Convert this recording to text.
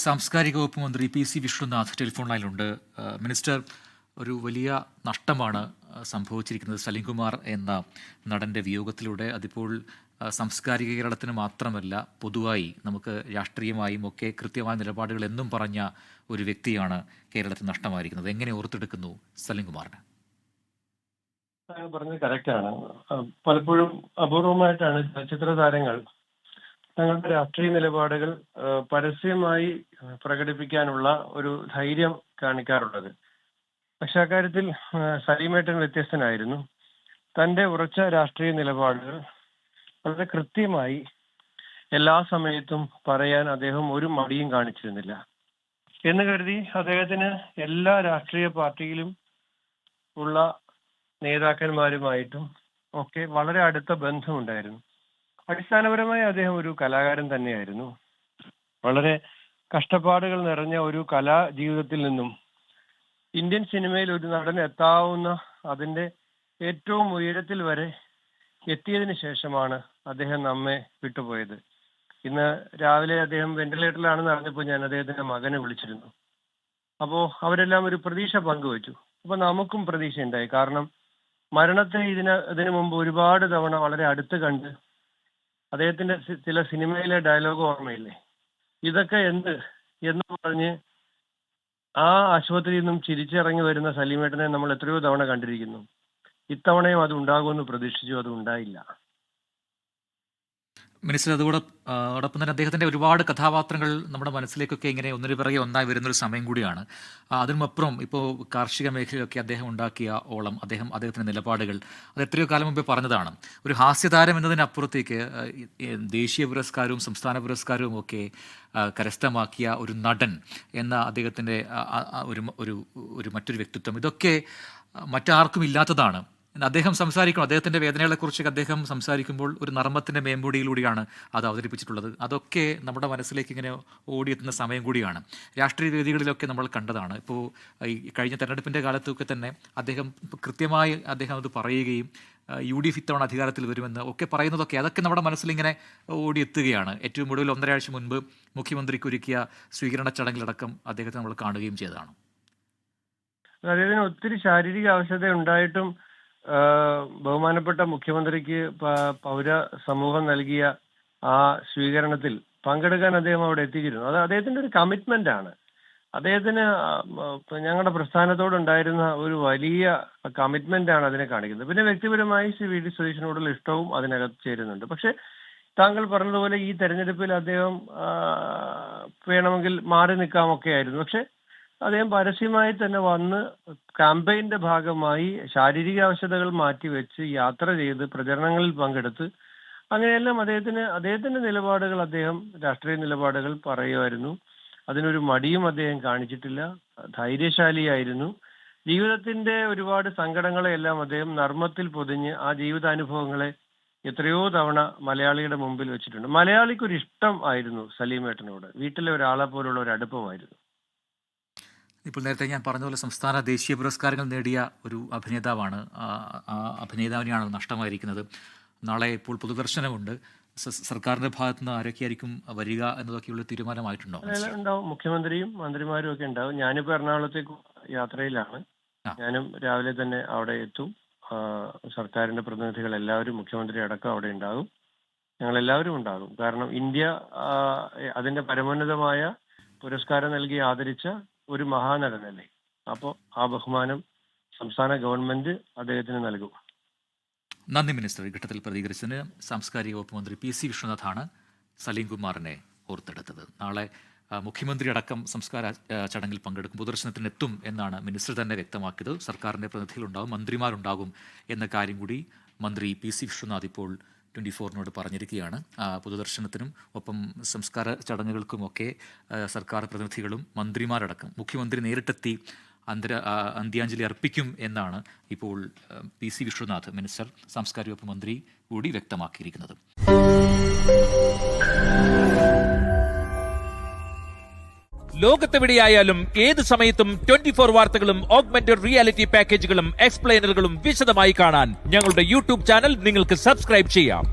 സാംസ്കാരിക വകുപ്പ് മന്ത്രി പി സി വിഷ്ണുനാഥ് ടെലിഫോൺ ലൈനിലുണ്ട്. മിനിസ്റ്റർ, ഒരു വലിയ നഷ്ടമാണ് സംഭവിച്ചിരിക്കുന്നത് സലീംകുമാർ എന്ന നടൻ്റെ വിയോഗത്തിലൂടെ. അതിപ്പോൾ സാംസ്കാരിക കേരളത്തിന് മാത്രമല്ല, പൊതുവായി നമുക്ക് രാഷ്ട്രീയമായും ഒക്കെ കൃത്യമായ നിലപാടുകൾ എന്നും പറഞ്ഞ ഒരു വ്യക്തിയാണ് കേരളത്തിൽ നഷ്ടമായിരിക്കുന്നത്. എങ്ങനെ ഓർത്തെടുക്കുന്നു സലീംകുമാറിനെ? പറഞ്ഞത് കറക്റ്റാണ്. പലപ്പോഴും അപൂർവമായിട്ടാണ് ചലച്ചിത്ര താരങ്ങൾ തങ്ങളുടെ രാഷ്ട്രീയ നിലപാടുകൾ പരസ്യമായി പ്രകടിപ്പിക്കാനുള്ള ഒരു ധൈര്യം കാണിക്കാറുള്ളത്. പക്ഷെ അക്കാര്യത്തിൽ സലീമേട്ടൻ വ്യത്യസ്തനായിരുന്നു. തന്റെ ഉറച്ച രാഷ്ട്രീയ നിലപാടുകൾ വളരെ കൃത്യമായി എല്ലാ സമയത്തും പറയാൻ അദ്ദേഹം ഒരു മടിയും കാണിച്ചിരുന്നില്ല. എന്ന് കരുതി അദ്ദേഹത്തിന് എല്ലാ രാഷ്ട്രീയ പാർട്ടിയിലും ഉള്ള നേതാക്കന്മാരുമായിട്ടും ഒക്കെ വളരെ അടുത്ത ബന്ധമുണ്ടായിരുന്നു. അടിസ്ഥാനപരമായി അദ്ദേഹം ഒരു കലാകാരൻ തന്നെയായിരുന്നു. വളരെ കഷ്ടപ്പാടുകൾ നിറഞ്ഞ ഒരു കലാ ജീവിതത്തിൽ നിന്നും ഇന്ത്യൻ സിനിമയിൽ ഒരു നടൻ എത്താവുന്ന അതിന്റെ ഏറ്റവും ഉയരത്തിൽ വരെ എത്തിയതിനു ശേഷമാണ് അദ്ദേഹം നമ്മെ വിട്ടുപോയത്. ഇന്ന് രാവിലെ അദ്ദേഹം വെന്റിലേറ്ററിലാണെന്ന് അറിഞ്ഞപ്പോൾ ഞാൻ അദ്ദേഹത്തിന്റെ മകനെ വിളിച്ചിരുന്നു. അപ്പോൾ അവരെല്ലാം ഒരു പ്രതീക്ഷ പങ്കുവച്ചു. അപ്പൊ നമുക്കും പ്രതീക്ഷയുണ്ടായി. കാരണം മരണത്തെ ഇതിനു മുമ്പ് ഒരുപാട് തവണ വളരെ അടുത്ത് കണ്ട് അദ്ദേഹത്തിന്റെ ചില സിനിമയിലെ ഡയലോഗ് ഓർമ്മയില്ലേ, ഇതൊക്കെ എന്ന് പറഞ്ഞ് ആ ആശുപത്രിയിൽ നിന്നും ചിരിച്ചിറങ്ങി വരുന്ന സലീമേട്ടനെ നമ്മൾ എത്രയോ തവണ കണ്ടിരിക്കുന്നു. ഇത്തവണയും അത് ഉണ്ടാകുമെന്ന് പ്രതീക്ഷിച്ചു, അത് ഉണ്ടായില്ല. മിനിസ്റ്റർ, അതോടൊപ്പം തന്നെ അദ്ദേഹത്തിൻ്റെ ഒരുപാട് കഥാപാത്രങ്ങൾ നമ്മുടെ മനസ്സിലേക്കൊക്കെ ഇങ്ങനെ ഒന്നിനു പിറകെ ഒന്നായി വരുന്നൊരു സമയം കൂടിയാണ്. അതിനുമപ്പുറം ഇപ്പോൾ കാർഷിക മേഖലയിലൊക്കെ അദ്ദേഹം ഉണ്ടാക്കിയ ഓളം, അദ്ദേഹത്തിൻ്റെ നിലപാടുകൾ, അത് എത്രയോ കാലം മുമ്പേ പറഞ്ഞതാണ്. ഒരു ഹാസ്യതാരം എന്നതിനപ്പുറത്തേക്ക് ദേശീയ പുരസ്കാരവും സംസ്ഥാന പുരസ്കാരവും ഒക്കെ കരസ്ഥമാക്കിയ ഒരു നടൻ എന്ന അദ്ദേഹത്തിൻ്റെ ഒരു മറ്റൊരു വ്യക്തിത്വം, ഇതൊക്കെ മറ്റാർക്കും ഇല്ലാത്തതാണ്. അദ്ദേഹം സംസാരിക്കണം, അദ്ദേഹത്തിൻ്റെ വേദനകളെക്കുറിച്ച് അദ്ദേഹം സംസാരിക്കുമ്പോൾ ഒരു നർമ്മത്തിൻ്റെ മേമ്പൊടിയിലൂടെയാണ് അത് അവതരിപ്പിച്ചിട്ടുള്ളത്. അതൊക്കെ നമ്മുടെ മനസ്സിലേക്ക് ഇങ്ങനെ ഓടിയെത്തുന്ന സമയം കൂടിയാണ്. രാഷ്ട്രീയ വേദികളിലൊക്കെ നമ്മൾ കണ്ടതാണ്. ഇപ്പോൾ ഈ കഴിഞ്ഞ തെരഞ്ഞെടുപ്പിൻ്റെ കാലത്തൊക്കെ തന്നെ അദ്ദേഹം കൃത്യമായി അത് പറയുകയും UDF ഇത്തവണ അധികാരത്തിൽ വരുമെന്ന് ഒക്കെ പറയുന്നതൊക്കെ അതൊക്കെ നമ്മുടെ മനസ്സിലിങ്ങനെ ഓടിയെത്തുകയാണ്. ഏറ്റവും ഒടുവിൽ 1.5 ആഴ്ച മുൻപ് മുഖ്യമന്ത്രിക്ക് ഒരുക്കിയ സ്വീകരണ ചടങ്ങിലടക്കം അദ്ദേഹത്തെ നമ്മൾ കാണുകയും ചെയ്തതാണ്. അദ്ദേഹത്തിന് ഒത്തിരി ശാരീരിക അവശത ഉണ്ടായിട്ടും ബഹുമാനപ്പെട്ട മുഖ്യമന്ത്രിക്ക് പൗര സമൂഹം നൽകിയ ആ സ്വീകരണത്തിൽ പങ്കെടുക്കാൻ അദ്ദേഹം അവിടെ എത്തിച്ചിരുന്നു. അത് അദ്ദേഹത്തിന്റെ ഒരു കമ്മിറ്റ്മെന്റ് ആണ്. അദ്ദേഹത്തിന് ഞങ്ങളുടെ പ്രസ്ഥാനത്തോടുണ്ടായിരുന്ന ഒരു വലിയ കമ്മിറ്റ്മെന്റ് ആണ് അതിനെ കാണിക്കുന്നത്. പിന്നെ വ്യക്തിപരമായി ശ്രീ VD സതീശനോടുള്ള ഇഷ്ടവും അതിനകത്ത് ചേരുന്നുണ്ട്. പക്ഷെ താങ്കൾ പറഞ്ഞതുപോലെ ഈ തെരഞ്ഞെടുപ്പിൽ അദ്ദേഹം വേണമെങ്കിൽ മാറി നിൽക്കാമൊക്കെ ആയിരുന്നു. പക്ഷെ അദ്ദേഹം പരസ്യമായി തന്നെ വന്ന് ക്യാമ്പയിന്റെ ഭാഗമായി ശാരീരിക അവശതകൾ മാറ്റിവെച്ച് യാത്ര ചെയ്ത് പ്രചരണങ്ങളിൽ പങ്കെടുത്ത് അങ്ങനെയെല്ലാം അദ്ദേഹത്തിന്റെ നിലപാടുകൾ, രാഷ്ട്രീയ നിലപാടുകൾ പറയുമായിരുന്നു. അതിനൊരു മടിയും അദ്ദേഹം കാണിച്ചിട്ടില്ല. ധൈര്യശാലിയായിരുന്നു. ജീവിതത്തിന്റെ ഒരുപാട് സങ്കടങ്ങളെല്ലാം അദ്ദേഹം നർമ്മത്തിൽ പൊതിഞ്ഞ് ആ ജീവിതാനുഭവങ്ങളെ എത്രയോ തവണ മലയാളിയുടെ മുമ്പിൽ വെച്ചിട്ടുണ്ട്. മലയാളിക്കൊരു ഇഷ്ടം ആയിരുന്നു സലീമേട്ടനോട്. വീട്ടിലെ ഒരാളെ പോലുള്ള ഒരു അടുപ്പമായിരുന്നു. ഇപ്പോൾ നേരത്തെ ഞാൻ പറഞ്ഞതുപോലെ സംസ്ഥാന ദേശീയ പുരസ്കാരങ്ങൾ നേടിയ ഒരു അഭിനേതാവാണ്. ആ അഭിനേതാവിനെയാണ് നഷ്ടമായിരിക്കുന്നത്. നാളെ ഇപ്പോൾ പൊതുദർശനമുണ്ട്. സർക്കാരിന്റെ ഭാഗത്ത് നിന്ന് ആരൊക്കെയായിരിക്കും വരിക എന്നതൊക്കെയുള്ള തീരുമാനമായിട്ടുണ്ടോ? ഉണ്ടാവും, മുഖ്യമന്ത്രിയും മന്ത്രിമാരും ഒക്കെ ഉണ്ടാവും. ഞാനിപ്പോൾ എറണാകുളത്തേക്ക് യാത്രയിലാണ്. ഞാനും രാവിലെ തന്നെ അവിടെ എത്തും. സർക്കാരിന്റെ പ്രതിനിധികൾ എല്ലാവരും, മുഖ്യമന്ത്രി അടക്കം അവിടെ ഉണ്ടാകും. ഞങ്ങൾ എല്ലാവരും ഉണ്ടാകും. കാരണം ഇന്ത്യ അതിന്റെ പരമോന്നതമായ പുരസ്കാരം നൽകി ആദരിച്ച ഒരു മഹാനടനല്ലേ. അപ്പോൾ ആ ബഹുമാനം സംസ്ഥാന ഗവൺമെന്റ് അദ്ദേഹത്തിന് നൽകും. നന്ദി മിനിസ്റ്റർ. ഈ ഘട്ടത്തിൽ പ്രതികരിച്ചതിന് സാംസ്കാരിക വകുപ്പ് മന്ത്രി പി സി വിഷ്ണുനാഥാണ് സലീംകുമാറിനെ ഓർത്തെടുത്തത്. നാളെ മുഖ്യമന്ത്രി അടക്കം സംസ്കാര ചടങ്ങിൽ പങ്കെടുക്കും, പൊതുദർശനത്തിനെത്തും എന്നാണ് മിനിസ്റ്റർ തന്നെ വ്യക്തമാക്കിയത്. സർക്കാരിൻ്റെ പ്രതിനിധികളുണ്ടാകും, മന്ത്രിമാരുണ്ടാകും എന്ന കാര്യം കൂടി മന്ത്രി പി സി വിഷ്ണുനാഥ് ഇപ്പോൾ 24-നോട് പറഞ്ഞിരിക്കുകയാണ്. പൊതുദർശനത്തിനും ഒപ്പം സംസ്കാര ചടങ്ങുകൾക്കുമൊക്കെ സർക്കാർ പ്രതിനിധികളും മന്ത്രിമാരടക്കം മുഖ്യമന്ത്രി നേരിട്ടെത്തി അന്ത്യാഞ്ജലി അർപ്പിക്കും എന്നാണ് ഇപ്പോൾ പി സി വിഷ്ണുനാഥ്, മിനിസ്റ്റർ, സാംസ്കാരിക വകുപ്പ് മന്ത്രി കൂടി വ്യക്തമാക്കിയിരിക്കുന്നത്. ലോകത്തെവിടെയായാലും ഏത് സമയത്തും 24 വാർത്തകളും ഓഗ്മെന്റഡ് റിയാലിറ്റി പാക്കേജുകളും എക്സ്പ്ലെയിനറുകളും വിശദമായി കാണാൻ ഞങ്ങളുടെ YouTube ചാനൽ നിങ്ങൾക്ക് സബ്സ്ക്രൈബ് ചെയ്യാം.